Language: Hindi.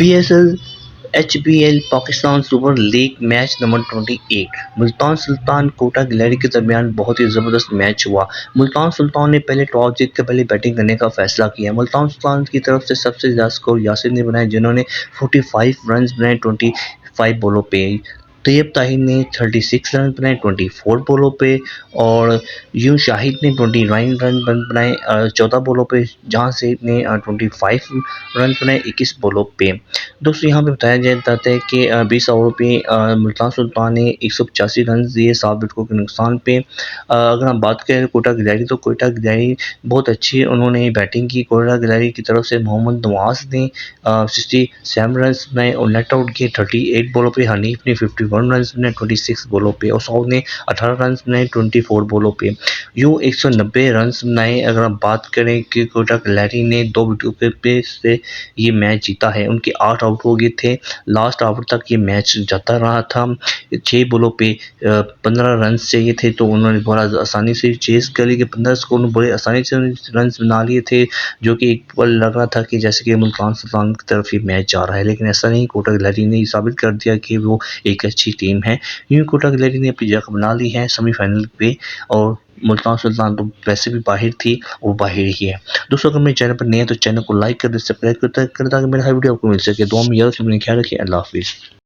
BSL HBL Pakistan super league match number 28 Multan Sultan Quetta गिलहरी के दरमियान बहुत ही ज़बरदस्त मैच हुआ। मुल्तान सुल्तान ने पहले टॉस जीतकर पहले बैटिंग करने का फैसला किया। मुल्तान सुल्तान की तरफ से सबसे ज़्यादा स्कोर यासिर ने बनाए, जिन्होंने 45 रन बनाए 25 बॉलों पे। तैयब ताहिर ने 36 रन बनाए 24 बॉलों पे और यूं शाहिद ने 29 रन बनाए 14 बॉलों पे। जहां सेठ ने 25 रन बनाए 21 बॉलों पे। दोस्तों यहाँ पे बताया जाता है कि 20 ओवरों पे मुल्तान सुल्तान ने 185 रन दिए 7 विकेटों के नुकसान पे। अगर हम बात करें कोटा गिलहरी, तो कोटा गिलहरी बहुत अच्छी उन्होंने बैटिंग की। कोटा गिलहरी की तरफ से मोहम्मद नवाज ने 67 रन बनाए और नेट आउट किए 38 बॉलों पे। हनीफ ने 51 रन बनाए 26 बॉलों पे और सऊद ने 18 रन बनाए 24 बॉलों पे। यूं 190 रन बनाए। अगर हम बात करें कि कोटा गिलहरी ने 2 विकेटों पे से ये मैच जीता है। उनके 8 आउट हो गए थे, लास्ट ओवर तक ये मैच जाता रहा था। 6 बॉलों पे 15 रन चाहिए थे, तो उन्होंने बड़ा आसानी से चेस कर ली कि 15 स्कोर में बड़े आसानी से रन बना लिए थे, जो कि एक पल लग रहा था कि जैसे कि मुल्तान सुल्तान की तरफ ये मैच जा रहा है, लेकिन ऐसा नहीं। कोटा गिलहरी ने साबित कर दिया कि वो एक अच्छी टीम है। यूं कोटा गिलहरी ने अपनी जगह बना ली है सेमीफाइनल पे और मुल्तान सुल्तान तो वैसे भी बाहर थी, वो बाहर ही है। दोस्तों अगर मेरे चैनल पर नए हैं तो चैनल को लाइक कर दे, सब्सक्राइब कर ताकि मेरा हर वीडियो आपको मिल सके। दुआ में याद रखें, अपना ख्याल रखिए। अल्लाह हाफिज़।